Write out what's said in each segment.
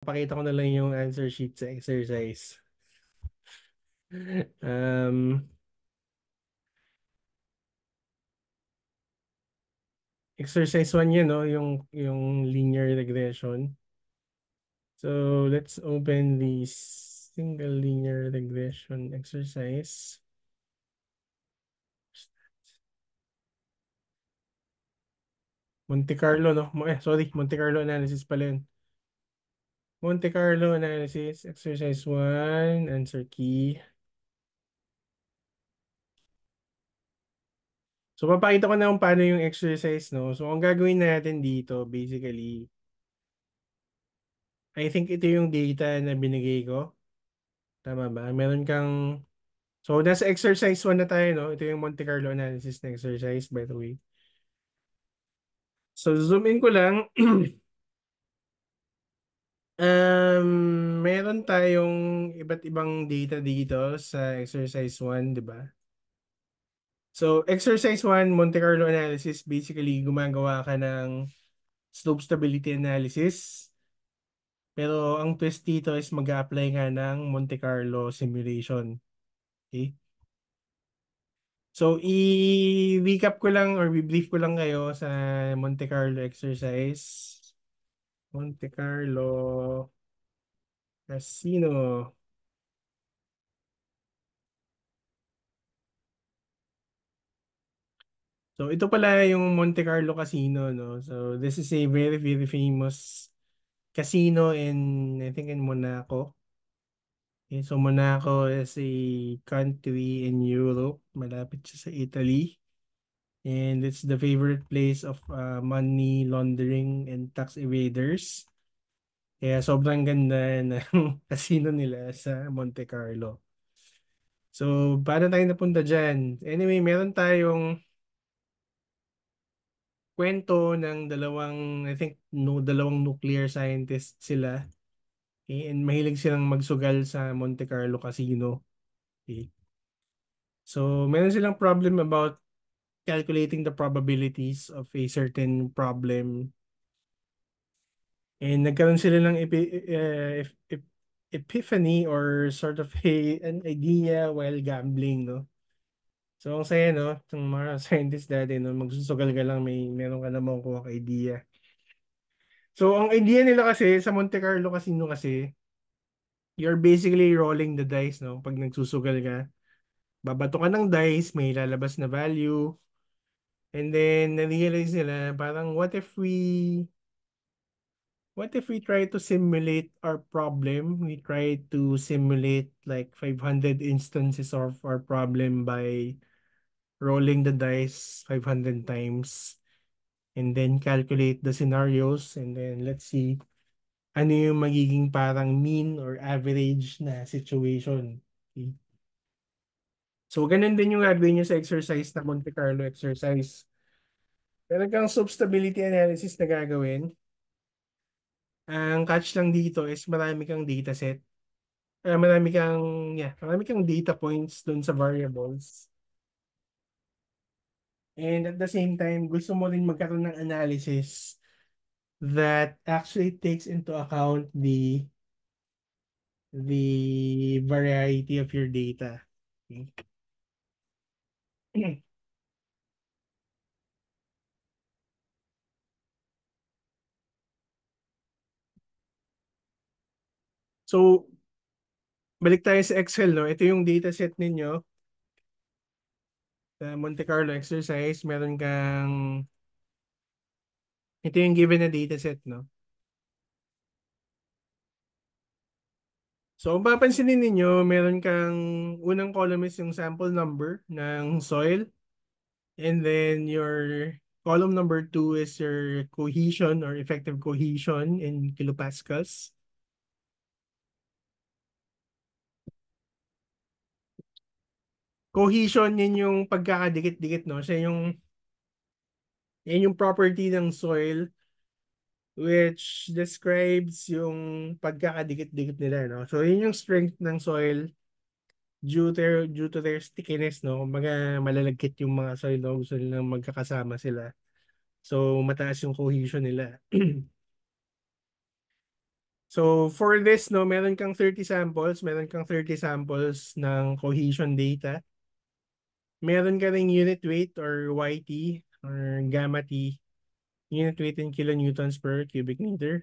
Pakita ko na lang yung answer sheet sa exercise. Um, Exercise 1 yun, no? Yung linear regression. So, let's open the single linear regression exercise. Monte Carlo, no? Sorry, Monte Carlo analysis pala yun. Monte Carlo analysis, exercise 1, answer key. So, papakita ko na kung paano yung exercise, no? So, ang gagawin natin dito, basically, I think ito yung data na binigay ko. Tama ba? Meron kang So, nasa exercise 1 na tayo, no? Ito yung Monte Carlo analysis na exercise, by the way. So, zoom in ko lang. Meron tayong iba't ibang data dito sa exercise 1, di ba? So, exercise 1, Monte Carlo analysis, basically, gumagawa ka ng slope stability analysis. Pero ang twist dito is mag-a-apply nga ng Monte Carlo simulation. Okay? So, i-recap ko lang or i-brief ko lang kayo sa Monte Carlo exercise. Monte Carlo Casino. So, ito pala yung Monte Carlo Casino, no? So, this is a very, very famous casino I think, in Monaco. Okay, so, Monaco is a country in Europe. Malapit siya sa Italy. And it's the favorite place of money laundering and tax evaders. Kaya sobrang ganda ng casino nila sa Monte Carlo. So, paano tayo napunta dyan? Anyway, meron tayong kwento ng I think, no, dalawang nuclear scientists sila. Okay? And mahilig silang magsugal sa Monte Carlo Casino. Okay? So, meron silang problem about calculating the probabilities of a certain problem. And nagkaroon sila ng epiphany or sort of an idea while gambling, no? So, ang saya, no? Itong mga scientists dati, no? Magsusugal ka lang, meron ka na makukuha ka idea. So, ang idea nila kasi sa Monte Carlo Casino kasi, you're basically rolling the dice, no? Pag nagsusugal ka, babato ka ng dice, may lalabas na value, and then, na-realize nila, parang, what if we try to simulate our problem? We try to simulate like 500 instances of our problem by rolling the dice 500 times and then calculate the scenarios and then let's see ano yung magiging parang mean or average na situation. Okay? So, ganun din yung gagawin nyo sa exercise na Monte Carlo exercise. Meron kang stability analysis na gagawin. Ang catch lang dito is marami kang dataset. Marami kang data points dun sa variables. And at the same time, gusto mo rin magkaroon ng analysis that actually takes into account the variety of your data. Okay? So, balik tayo sa Excel, no? Ito yung dataset ninyo sa Monte Carlo exercise. Ito yung given na dataset, no? So, kung papansinin ninyo, meron kang unang column is yung sample number ng soil. And then your column number 2 is your cohesion or effective cohesion in kilopascals. Cohesion, yun yung pagkakadikit-dikit, no? Yan yung property ng soil which describes yung pagkakadikit-dikit nila, no? So, yun yung strength ng soil due to their stickiness, no? Kumbaga, malalagkit yung mga soil, no? Gusto nilang magkakasama sila. So, mataas yung cohesion nila. So for this, no, meron kang 30 samples ng cohesion data. Meron ka ring unit weight or YT or gamma T, unit weight in kilonewtons per cubic meter.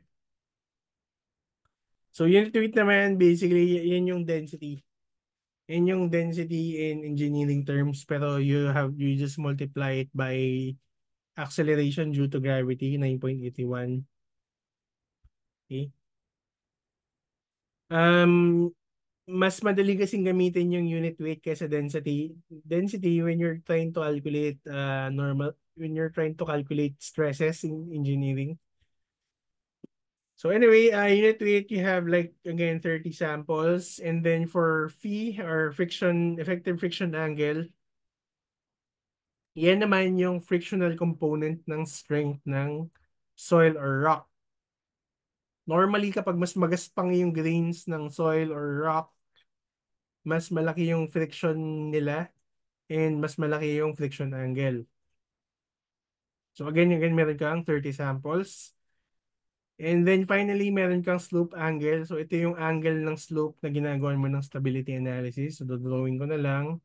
So unit weight naman, basically, yan yung density. Yan yung density in engineering terms, pero you just multiply it by acceleration due to gravity, 9.81. Okay? Um, Mas madali kasing gamitin yung unit weight kaysa density. Density when you're trying to calculate when you're trying to calculate stresses in engineering. So anyway, unit weight, you have like again 30 samples, and then for phi or effective friction angle, yan naman yung frictional component ng strength ng soil or rock. Normally, kapag mas magaspang yung grains ng soil or rock, mas malaki yung friction nila and mas malaki yung friction angle. So again, meron kang 30 samples. And then finally, meron kang slope angle. So ito yung angle ng slope na ginagawa mo ng stability analysis. So dodrawing ko na lang.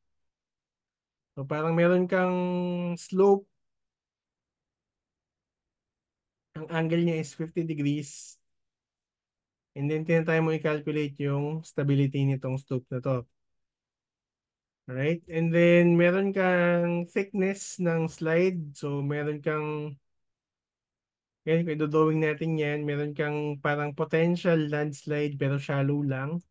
So parang meron kang slope. Ang angle niya is 50 degrees. And then tinatry mo i-calculate yung stability nitong slope na to. Alright? And then meron kang thickness ng slide. So meron kang, yan, kung dodrawing natin yan, meron kang parang potential landslide pero shallow lang.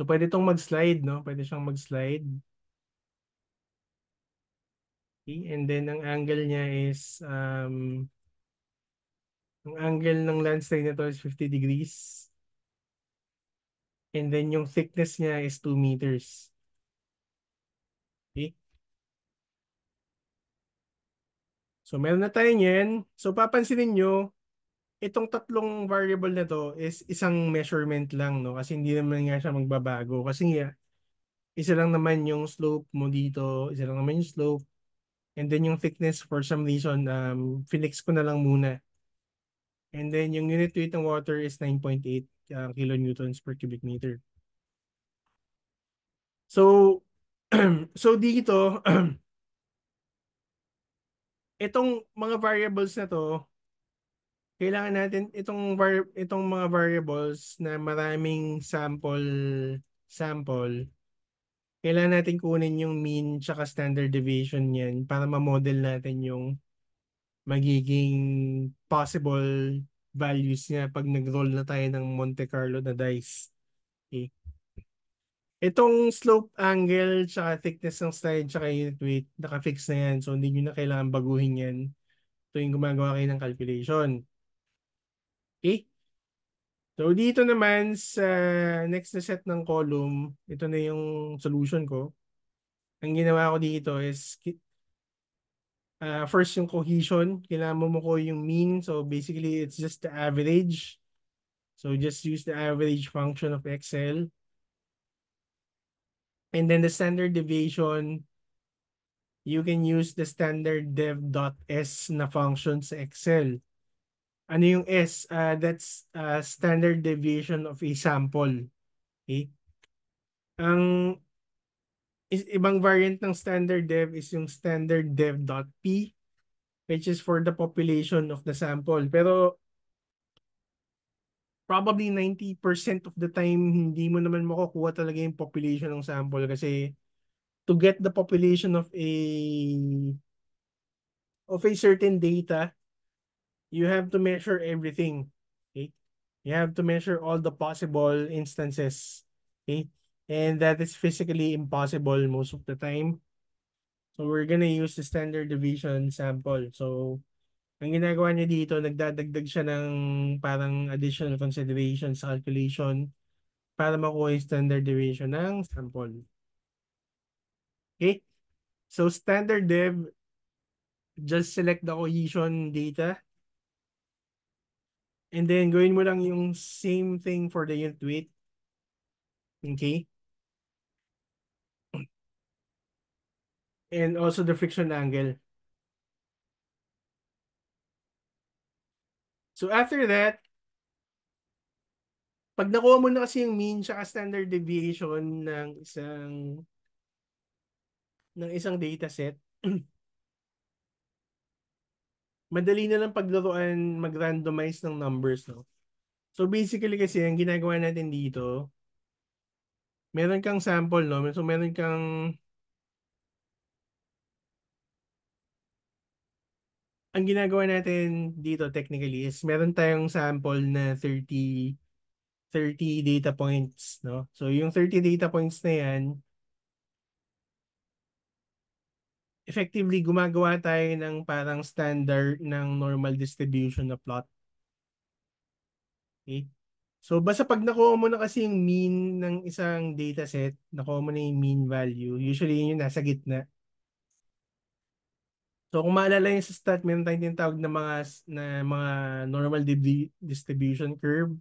So pwede itong mag-slide, no? Pwede siyang mag-slide. Okay? And then ang angle niya is ang angle ng landslide nito is 50 degrees. And then yung thickness niya is 2 meters. Okay? So meron na tayo niyan. So papansinin nyo, itong tatlong variable na to is isang measurement lang, no? Kasi hindi naman nga siya magbabago. Kasi nga, isa lang naman yung slope mo dito, isa lang naman yung slope. And then yung thickness, for some reason, finix ko na lang muna. And then yung unit weight ng water is 9.8 kilonewtons per cubic meter. So, so dito, itong mga variables na to, kailangan natin itong mga variables na maraming sample, kailangan natin kunin yung mean tsaka standard deviation niyan para ma-model natin yung magiging possible values niya pag nag-roll na tayo ng Monte Carlo na dice. Okay. Itong slope angle tsaka thickness ng slide tsaka unit weight, naka-fix na yan. So hindi nyo na kailangan baguhin yan tuwing gumagawa kayo ng calculation. Okay? So dito naman sa next na set ng column, ito na yung solution ko. Ang ginawa ko dito is first yung cohesion, kailangan mo ko yung mean. So basically it's just the average. So just use the average function of Excel. And then the standard deviation, you can use the standard dev.s na function sa Excel. Ano yung S? That's standard deviation of a sample. Okay? Ang ibang variant ng standard dev is yung standard dev.p, which is for the population of the sample. Pero probably 90% of the time, hindi mo naman makukuha talaga yung population ng sample kasi to get the population of a certain data, you have to measure everything. Okay? You have to measure all the possible instances. Okay? And that is physically impossible most of the time. So we're gonna use the standard deviation sample. So ang ginagawa niya dito, nagdadagdag siya ng parang additional consideration sa calculation para makuha yung standard deviation ng sample. Okay? So standard dev, just select the cohesion data. And then gawin mo lang yung same thing for the unit weight. Okay? And also the friction angle. So after that, Pag nakuha mo na kasi yung mean tsaka standard deviation ng isang dataset, madali na lang paglaruan mag-randomize ng numbers, no? So basically kasi ang ginagawa natin dito, meron kang sample, no? So meron kang, ang ginagawa natin dito technically is meron tayong sample na 30 data points, no? So yung 30 data points na yan, effectively gumagawa tayo ng parang standard ng normal distribution na plot. Okay? So basta pag nakuha mo na kasi yung mean ng isang dataset, nakuha mo na yung mean value, usually yun yung nasa gitna. So kung maalala yung sa stat, meron tayong tinatawag na mga normal distribution curve.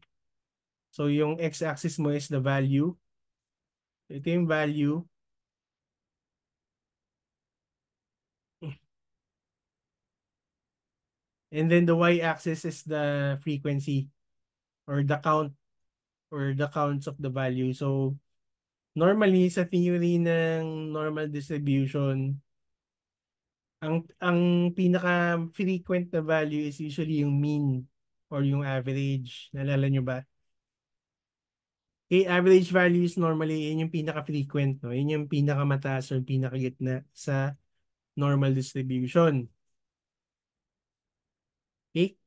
So yung x-axis mo is the value. Ito yung value. And then the y-axis is the frequency or the count or the counts of the value. So normally sa theory ng normal distribution, ang pinaka frequent na value is usually yung mean or yung average. Naalala nyo ba? Okay, average values normally yun yung pinaka frequent, no? Yun yung pinaka mataas or pinaka gitna sa normal distribution. Okay?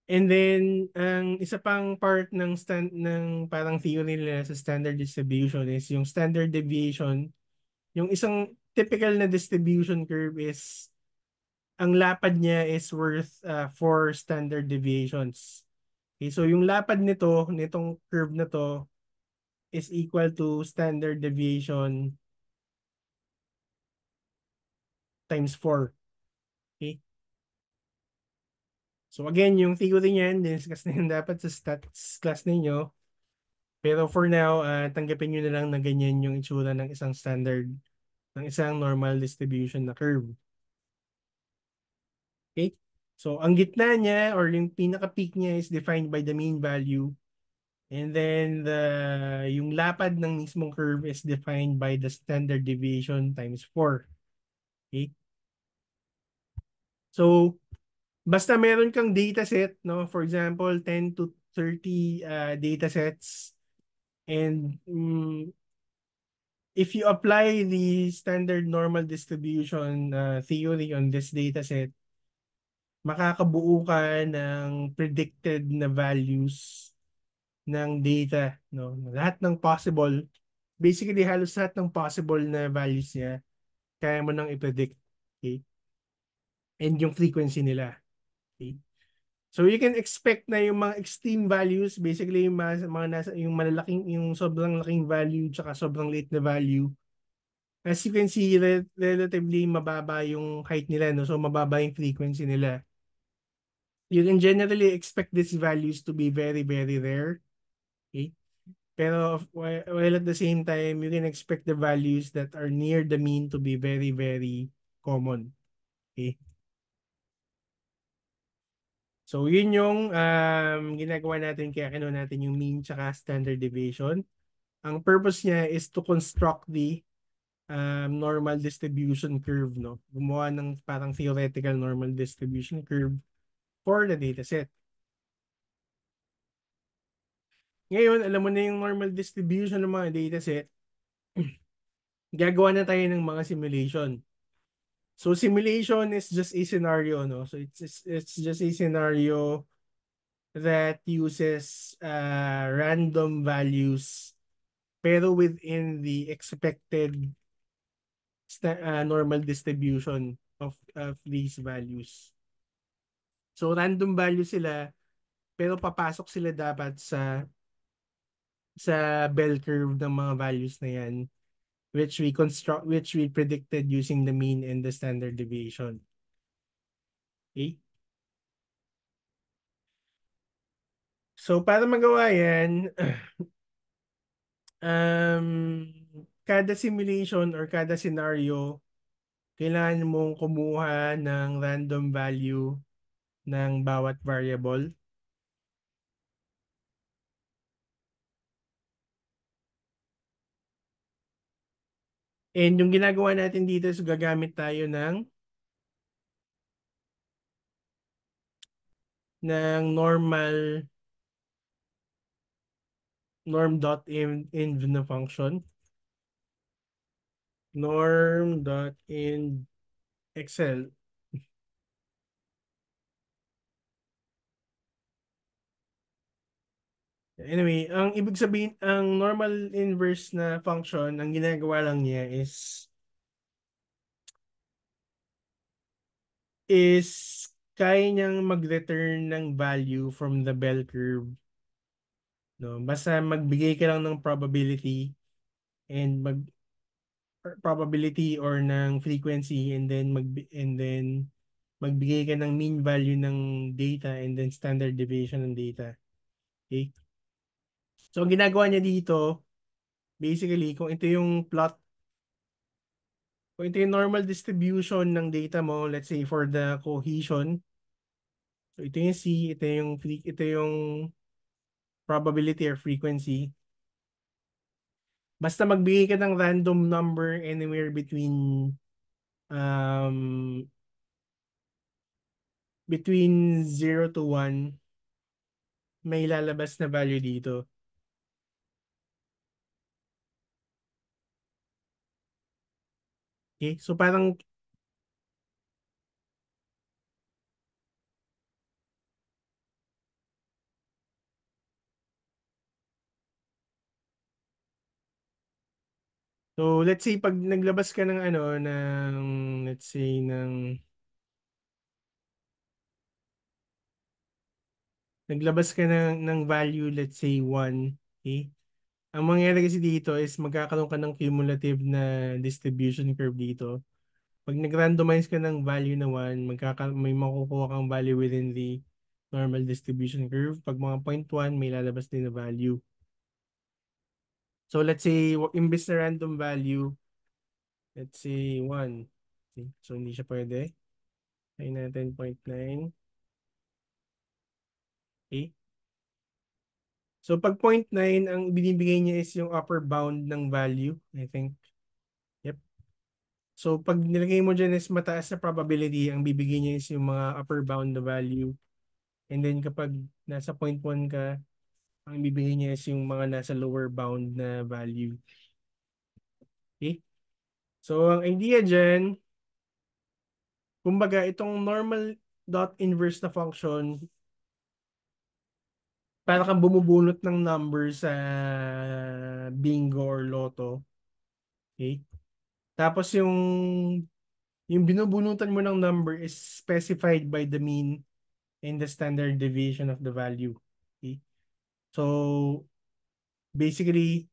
And then ang isa pang part ng parang theory nila sa standard distribution is yung standard deviation. Yung isang typical na distribution curve is ang lapad niya is worth 4 standard deviations. Okay, so yung lapad nitong curve na to is equal to standard deviation times 4. Okay? So again, yung theory niyan, discuss na yun dapat sa stats class ninyo. Pero for now, tanggapin nyo na lang na ganyan yung itsura ng isang standard, ng isang normal distribution na curve. Okay? So ang gitna niya or yung pinaka-peak niya is defined by the mean value. And then yung lapad ng mismong curve is defined by the standard deviation times 4. Okay? So basta meron kang dataset, no? For example, 10 to 30 datasets, and if you apply the standard normal distribution theory on this dataset, makakabuo ka ng predicted na values ng data, no? Lahat ng possible, basically halos lahat ng possible na values niya, kaya mo nang i-predict. Okay? And yung frequency nila. Okay? So you can expect na yung mga extreme values, basically yung mga nasa yung malalaking, yung sobrang laking value tsaka sobrang liit na value. As you can see, relatively mababa yung height nila, no? So mababa yung frequency nila. You can generally expect these values to be very, very rare. Okay? Pero while at the same time, you can expect the values that are near the mean to be very, very common. Okay? So yun yung ginagawa natin kaya kinuha natin yung mean tsaka standard deviation. Ang purpose niya is to construct the normal distribution curve, no? Gumawa ng parang theoretical normal distribution curve for the dataset. Ngayon, alam mo na yung normal distribution ng mga dataset, gagawa na tayo ng mga simulation. So simulation is just a scenario, no? So it's just a scenario that uses random values pero within the expected normal distribution of these values. So random value sila pero papasok sila dapat sa bell curve ng mga values na yan, which we predicted using the mean and the standard deviation. Okay? So para magawa yan, um, kada simulation or kada scenario, kailangan mong kumuha ng random value ng bawat variable. And yung ginagawa natin dito is gagamit tayo ng norm.env na function. Norm.env Excel. Anyway, ang ibig sabihin, ang normal inverse na function, ang ginagawa lang niya is kaya niyang mag-return ng value from the bell curve. No? Basta magbigay ka lang ng probability and probability or ng frequency and then magbigay ka ng mean value ng data and then standard deviation ng data. Okay? So, ang ginagawa niya dito, basically, kung ito yung normal distribution ng data mo, let's say for the cohesion, so ito yung C, ito yung probability or frequency. Basta magbigay ka ng random number anywhere um between 0 to 1, may lalabas na value dito. Okay? So let's say pag naglabas ka ng let's say naglabas ka ng value, let's say 1, okay? Ang mangyayari kasi dito is magkakaroon ka ng cumulative na distribution curve dito. Pag nag-randomize ka ng value na 1, may makukuha kang value within the normal distribution curve. Pag mga 0.1, may lalabas din na value. So let's say, imbes na random value, let's say 1. Okay? So hindi siya pwede. Try natin 0.9. Okay? So pag 0.9, ang binibigay niya is yung upper bound ng value, I think. Yep. So pag nilagay mo dyan is mataas na probability, ang bibigay niya is yung mga upper bound na value. And then kapag nasa 0.1 ka, ang bibigay niya is yung mga nasa lower bound na value. Okay? So ang idea dyan, kumbaga itong normal dot inverse na function, para kang bumubunot ng number sa bingo or lotto. Okay? Tapos yung binubunutan mo ng number is specified by the mean and the standard deviation of the value. Okay? So, basically,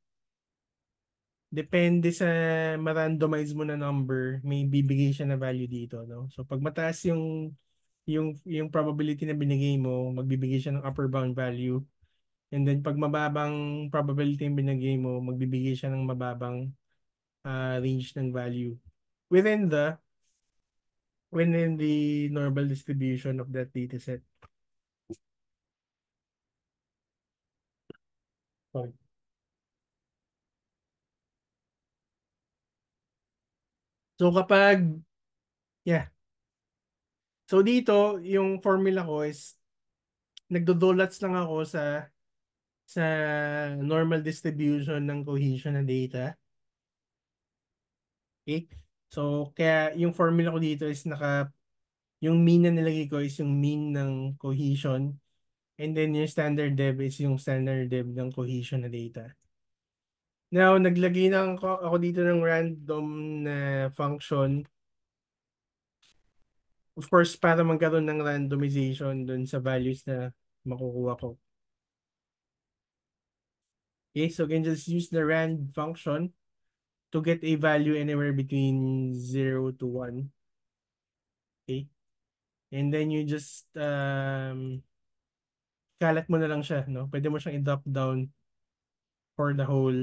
depende sa ma-randomize mo na number, may bibigay siya na value dito, no? So, pag mataas yung probability na binigay mo, magbibigay siya ng upper bound value. And then, pag mababang probability yung binigay mo, magbibigay siya ng mababang range ng value within the within the normal distribution of that data set. Sorry. So yeah. So dito, yung formula ko is nagdodolats lang ako sa normal distribution ng cohesion ng data. Okay? So kaya yung formula ko dito is yung mean na nilagay ko is yung mean ng cohesion, and then yung standard dev is yung standard dev ng cohesion na data. Now, naglagay na ako dito ng random na function. Of course, para magkaroon ng randomization dun sa values na makukuha ko. Okay, so you can just use the rand function to get a value anywhere between 0 to 1. Okay? And then you just kalat mo na lang siya, no? Pwede mo siyang i-drop down for the whole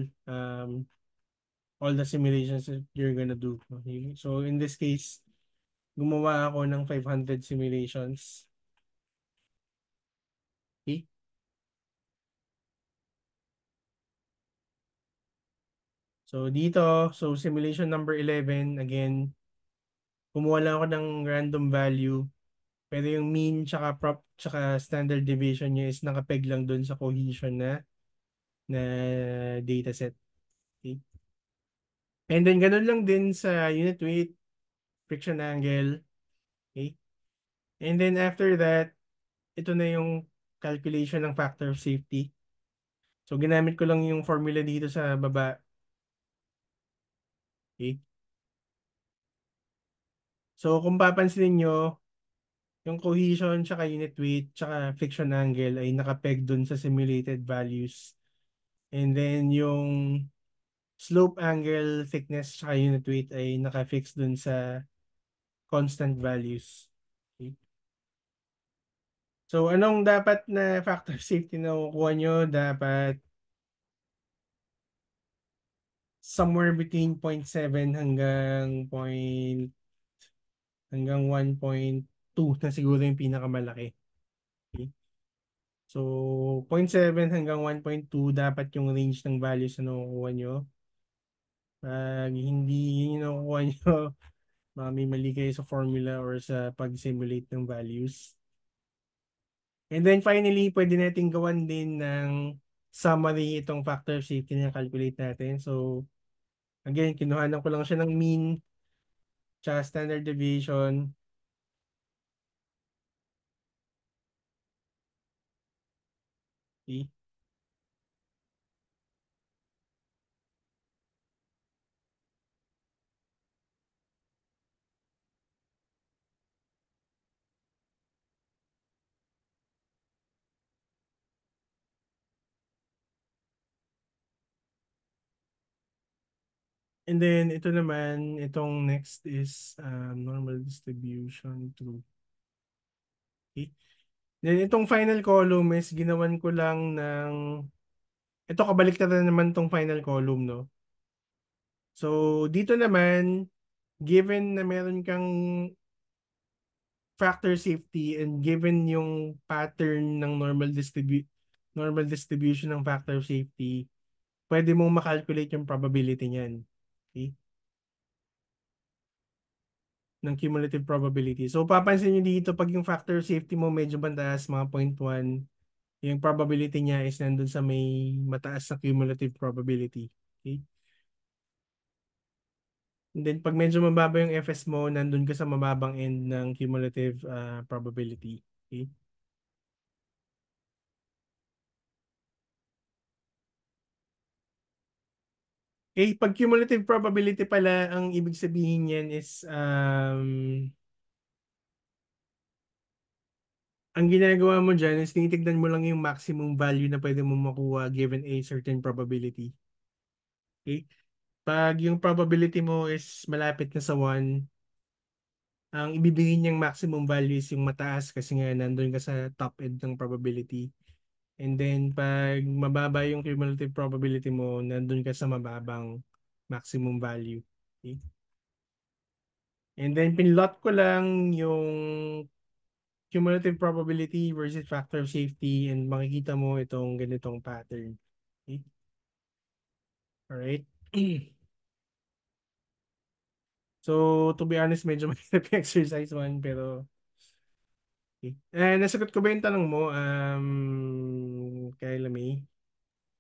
all the simulations that you're gonna do. Okay? So in this case, gumawa ako ng 500 simulations. Okay? So dito, so simulation number 11, again, kumuha lang ako ng random value. Pero yung mean tsaka standard deviation niya is nakapeg lang dun sa cohesion na dataset. Okay? And then ganun lang din sa unit weight, friction angle. Okay? And then after that, ito na yung calculation ng factor of safety. So ginamit ko lang yung formula dito sa baba. Okay? So kung papansin nyo, yung cohesion, tsaka unit weight, tsaka friction angle ay nakapeg dun sa simulated values. And then yung slope angle, thickness, tsaka unit weight ay nakafix dun sa constant values. Okay? So anong dapat na factor of safety na kukuha nyo? Dapat somewhere between 0.7 hanggang 1.2 na siguro yung pinakamalaki. Okay? So 0.7 hanggang 1.2 dapat yung range ng values na nakukuha nyo. Pag hindi yun yung nakukuha nyo, baka may mali kayo sa formula or sa pag-simulate ng values. And then finally, pwede natin gawan din ng summary itong factor of safety na calculate natin. So again, kinuhanan ko lang siya ng mean tsaka standard deviation. Okay? And then ito naman, itong next is normal distribution true. Okay? Then itong final column is ginawan ko lang ng, ito kabaliktad na naman itong final column, no? So dito naman, given na meron kang factor safety and given yung pattern ng normal distribution ng factor safety, pwede mong makalculate yung probability niyan. Okay? Ng cumulative probability. So papansin niyo dito pag yung factor safety mo medyo mataas, mga 0.1, yung probability niya is nandun sa may mataas na cumulative probability. Okay? And then pag medyo mababa yung FS mo, nandun ka sa mababang end ng cumulative probability. Okay? Okay, pag cumulative probability pala, ang ibig sabihin niyan is ang ginagawa mo dyan is tinitignan mo lang yung maximum value na pwede mo makuha given a certain probability. Okay? Pag yung probability mo is malapit na sa 1, ang ibibigay niyang maximum value is yung mataas kasi nga nandun ka sa top end ng probability. And then pag mababa yung cumulative probability mo, nandun ka sa mababang maximum value. Okay? And then pinlot ko lang yung cumulative probability versus factor of safety and makikita mo itong ganitong pattern. Okay? Alright. So, to be honest, medyo mahirap yung exercise 1 pero okay. Nasagot ko ba yung tanong mo, Kyla May?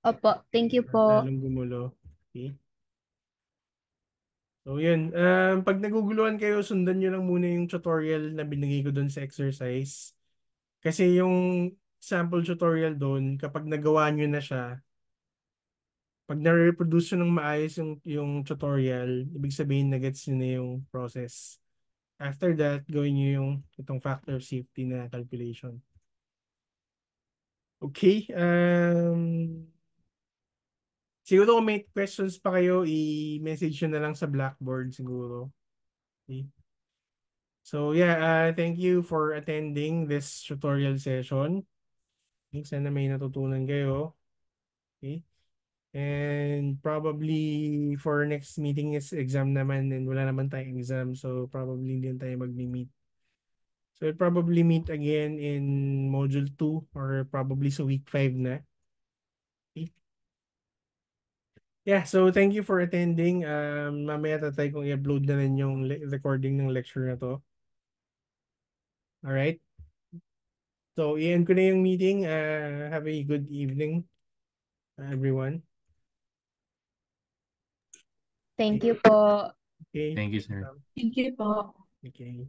Opo, thank you po. Lalong gumulo. Okay. So, yun. Pag naguguluhan kayo, sundan nyo lang muna yung tutorial na binigay ko doon sa exercise. Kasi yung sample tutorial doon, kapag nagawa nyo na siya, pag na-reproduce nyo ng maayos yung tutorial, ibig sabihin na gets nyo na yung process. After that, gawin nyo yung itong factor of safety na calculation. Okay. Siguro kung may questions pa kayo, i-message nyo na lang sa Blackboard siguro. Okay. So yeah, thank you for attending this tutorial session. Okay, sana may natutunan kayo. Okay. And probably for next meeting is exam naman and wala naman tayong exam. So probably hindi tayo mag-meet. So we'll probably meet again in module 2 or probably sa week 5 na. Okay. Yeah, so thank you for attending. Mamaya tatay kong i-upload na rin yung recording ng lecture na to. Alright? So, i-end ko na yung meeting. Have a good evening, everyone. Thank you po. Okay. Thank you, sir. Thank you po. Okay.